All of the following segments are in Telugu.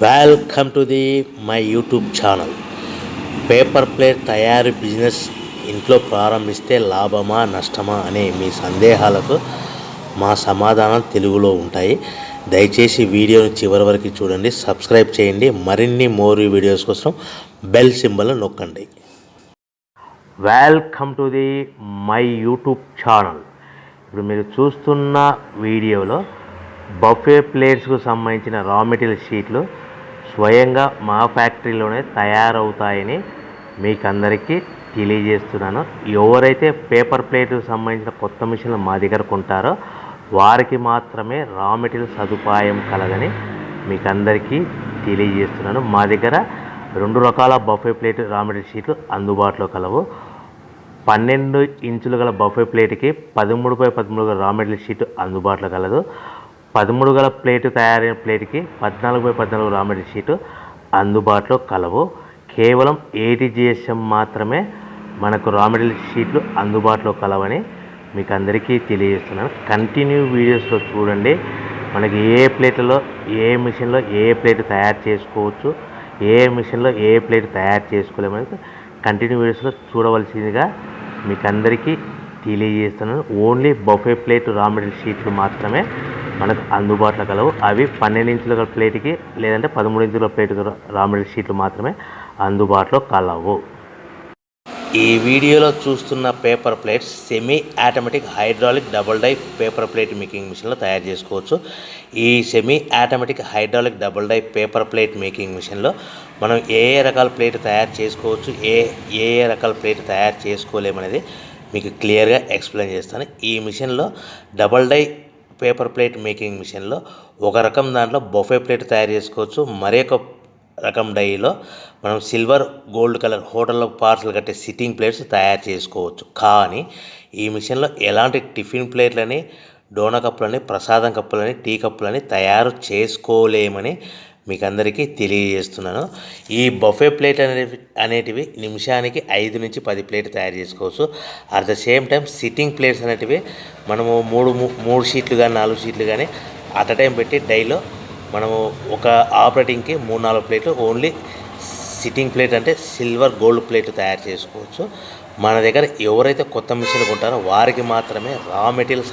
Welcome to the my YouTube channel. Paper plate తయారీ బిజినెస్ ఇంట్లో ప్రారంభిస్తే లాభమా నష్టమా అనే మీ సందేహాలకు మా సమాధానం తెలుగులో ఉంటాయి. దయచేసి వీడియోని చివరి వరకు చూడండి, సబ్స్క్రైబ్ చేయండి. మరిన్ని వీడియోస్ కోసం బెల్ సింబల్ నొక్కండి. Welcome to the my YouTube channel. ఇప్పుడు మీరు చూస్తున్న వీడియోలో బఫే ప్లేట్స్కు సంబంధించిన రా మెటీరియల్ షీట్లు స్వయంగా మా ఫ్యాక్టరీలోనే తయారవుతాయని మీకు అందరికీ తెలియజేస్తున్నాను. ఎవరైతే పేపర్ ప్లేట్కు సంబంధించిన కొత్త మిషన్లు మా దగ్గర కొంటారో వారికి మాత్రమే రా మెటీరియల్ సదుపాయం కలదని మీకు అందరికీ తెలియజేస్తున్నాను. మా దగ్గర 2 రకాల బఫే ప్లేట్ రా మెటీరియల్ షీట్లు అందుబాటులో కలవు. 12 ఇంచులు గల బఫే ప్లేట్కి 13x13 గల రా మెటీరియల్ షీట్ అందుబాటులో కలదు. 13 గల ప్లేటు తయారైన ప్లేట్కి 14x14 రా మెటీరియల్ షీటు అందుబాటులో కలవు. కేవలం 80 GSM మాత్రమే మనకు రా మెటీరియల్ షీట్లు అందుబాటులో కలవని మీకు అందరికీ తెలియజేస్తున్నాను. కంటిన్యూ వీడియోస్లో చూడండి. మనకి ఏ ప్లేట్లలో ఏ మిషన్లో ఏ ప్లేట్ తయారు చేసుకోవచ్చు, ఏ మిషన్లో ఏ ప్లేట్ తయారు చేసుకోలేమని కంటిన్యూ వీడియోస్లో చూడవలసిందిగా మీకు అందరికీ తెలియజేస్తున్నాను. Only buffet plate raw material షీట్లు మాత్రమే మనకు అందుబాటులో కలవు. అవి 12 ఇంచుల ప్లేట్కి లేదంటే 13 ఇంచుల ప్లేట్ రా మెటీరియల్ షీట్లు మాత్రమే అందుబాటులో కలవు. ఈ వీడియోలో చూస్తున్న paper plates semi automatic hydraulic double die paper plate making మిషన్లో తయారు చేసుకోవచ్చు. ఈ semi automatic hydraulic double die paper plate making మిషన్లో మనం ఏ రకాల ప్లేట్ తయారు చేసుకోవచ్చు, ఏ రకాల ప్లేట్ తయారు చేసుకోలేమనేది మీకు క్లియర్గా ఎక్స్ప్లెయిన్ చేస్తాను. ఈ మిషన్లో double die paper plate making మిషన్లో ఒక రకం దాంట్లో బఫే ప్లేట్ తయారు చేసుకోవచ్చు. మరొక రకం డైలో మనం సిల్వర్ గోల్డ్ కలర్ హోటల్లో పార్సల్ కట్టే సిట్టింగ్ ప్లేట్స్ తయారు చేసుకోవచ్చు. కానీ ఈ మిషన్లో ఎలాంటి టిఫిన్ ప్లేట్లని, డోనా కప్పులని, ప్రసాదం కప్పులని, టీ కప్పులని తయారు చేసుకోలేమని మీకు అందరికీ తెలియజేస్తున్నాను. ఈ బఫే ప్లేట్ అనేటివి నిమిషానికి 5 నుంచి 10 ప్లేట్ తయారు చేసుకోవచ్చు. At the same time sitting plates అనేటివి మనము 3 షీట్లు కానీ 4 షీట్లు కానీ అట్ అ టైం పెట్టి డైలో మనము ఒక ఆపరేటింగ్కి 3-4 ప్లేట్లు ఓన్లీ సిట్టింగ్ ప్లేట్ అంటే సిల్వర్ గోల్డ్ ప్లేట్ తయారు చేసుకోవచ్చు. మన దగ్గర ఎవరైతే కొత్త మిషన్లు కొంటారో వారికి మాత్రమే రా మెటీరియల్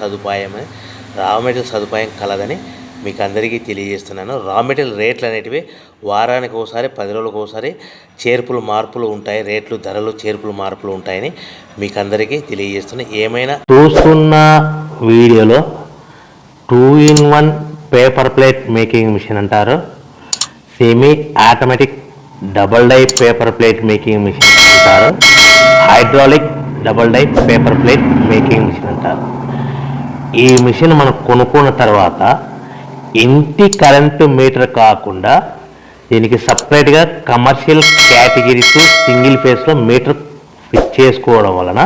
సదుపాయం కలదని మీకు అందరికీ తెలియజేస్తున్నాను. రా మెటీరియల్ రేట్లు అనేటివి వారానికి ఒకసారి 10 రోజులకు ఒకసారి మార్పులు ఉంటాయి. రేట్లు ధరలు మార్పులు ఉంటాయని మీకు అందరికీ తెలియజేస్తున్నాను. ఏమైనా చూస్తున్న వీడియోలో 2-in-1 paper plate making machine అంటారు, semi automatic double die paper plate making machine అంటారు, hydraulic double die paper plate making machine అంటారు. ఈ మిషన్ మనం కొనుక్కున్న తర్వాత ఇంటి కరెంటు మీటర్ కాకుండా దీనికి సపరేట్గా కమర్షియల్ కేటగిరీస్ సింగిల్ ఫేస్లో మీటర్ ఫిట్ చేసుకోవడం వలన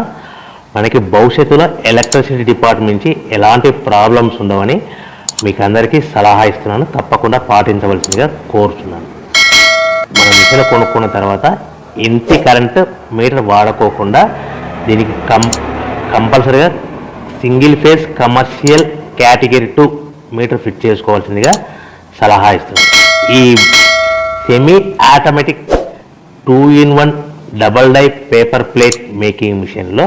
మనకి భవిష్యత్తులో ఎలక్ట్రిసిటీ డిపార్ట్మెంట్ నుంచి ఎలాంటి ప్రాబ్లమ్స్ ఉండవని మీకు అందరికీ సలహా ఇస్తున్నాను. తప్పకుండా పాటించవలసిందిగా కోరుతున్నాను. మనం మిషన్ కొనుక్కున్న తర్వాత ఇంటి కరెంటు మీటర్ వాడుకోకుండా దీనికి కంపల్సరీగా single phase commercial category 2 meter fit చేసుకోవాల్సిందిగా సలహా ఇస్తున్నాను. ఈ semi automatic 2-in-1 double die paper plate making మిషన్లో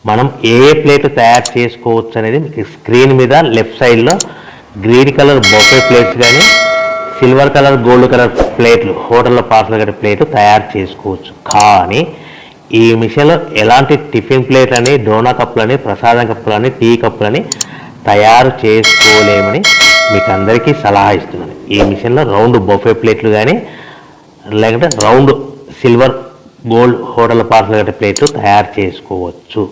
మనం ఏ ప్లేట్ తయారు చేసుకోవచ్చు అనేది మీకు స్క్రీన్ మీద లెఫ్ట్ సైడ్లో గ్రీన్ కలర్ బొఫే ప్లేట్స్ కానీ సిల్వర్ కలర్ గోల్డ్ కలర్ ప్లేట్లు హోటల్లో పార్సల్ కట్టే ప్లేట్లు తయారు చేసుకోవచ్చు. కానీ ఈ మిషన్లో ఎలాంటి టిఫిన్ ప్లేట్లని, డోనా కప్పులని, ప్రసాదం కప్పులని, టీ కప్పులని తయారు చేసుకోలేమని మీకు అందరికీ సలహా ఇస్తున్నాను. ఈ మిషన్లో రౌండ్ బొఫే ప్లేట్లు కానీ లేకుంటే round silver gold hotel parcel కట్టే ప్లేట్లు తయారు చేసుకోవచ్చు.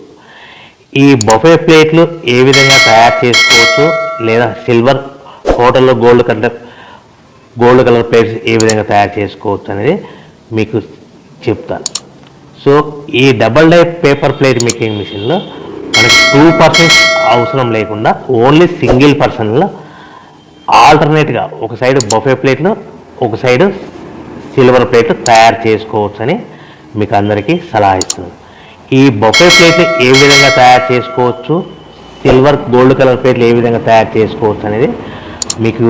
ఈ బొఫే ప్లేట్లు ఏ విధంగా తయారు చేసుకోవచ్చు లేదా సిల్వర్ హోటల్లో గోల్డ్ కలర్ ప్లేట్స్ ఏ విధంగా తయారు చేసుకోవచ్చు అనేది మీకు చెప్తాను. సో ఈ double die paper plate making మిషన్లో మనకి 2 పర్సన్స్ అవసరం లేకుండా ఓన్లీ సింగిల్ పర్సన్లో ఆల్టర్నేట్గా ఒక సైడ్ బఫే ప్లేట్లు ఒక సైడ్ సిల్వర్ ప్లేట్లు తయారు చేసుకోవచ్చు అని మీకు అందరికీ సలహా ఇస్తున్నాను. ఈ బఫే ప్లేట్లు ఏ విధంగా తయారు చేసుకోవచ్చు, సిల్వర్ గోల్డ్ కలర్ ప్లేట్లు ఏ విధంగా తయారు చేసుకోవచ్చు అనేది మీకు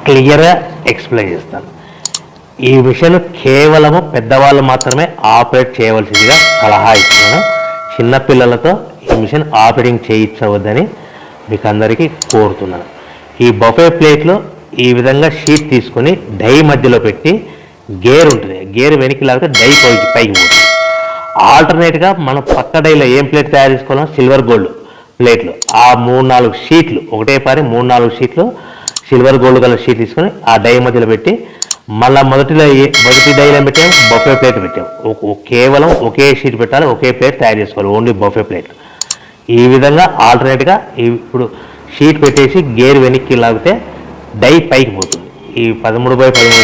క్లియర్గా ఎక్స్ప్లెయిన్ చేస్తాను. ఈ మిషన్ కేవలము పెద్దవాళ్ళు మాత్రమే ఆపరేట్ చేయవలసిందిగా సలహా ఇస్తున్నాను. చిన్నపిల్లలతో ఈ మిషన్ ఆపరేటింగ్ చేయించవద్దని మీకు అందరికీ కోరుతున్నాను. ఈ బఫే ప్లేట్లో ఈ విధంగా షీట్ తీసుకొని డై మధ్యలో పెట్టి గేర్ ఉంటుంది, గేర్ వెనక్కి లాగితే డై పైకి పోతుంది. ఆల్టర్నేట్గా మనం పక్క డైలో ఏం ప్లేట్ తయారు చేసుకోవాలో సిల్వర్ గోల్డ్ ప్లేట్లు ఆ 3-4 షీట్లు ఒకటే పారి 3-4 షీట్లు సిల్వర్ గోల్డ్ కలర్ షీట్ తీసుకొని ఆ డై మధ్యలో పెట్టి మళ్ళీ మొదటి డైలో పెట్టాము, బఫే ప్లేట్ పెట్టాము. కేవలం ఒకే షీట్ పెట్టాలి, ఒకే ప్లేట్ తయారు చేసుకోవాలి, ఓన్లీ బఫే ప్లేట్. ఈ విధంగా ఆల్టర్నేట్గా ఇప్పుడు షీట్ పెట్టేసి గేర్ వెనక్కి లాగితే డై పైకి పోతుంది. ఈ 13x13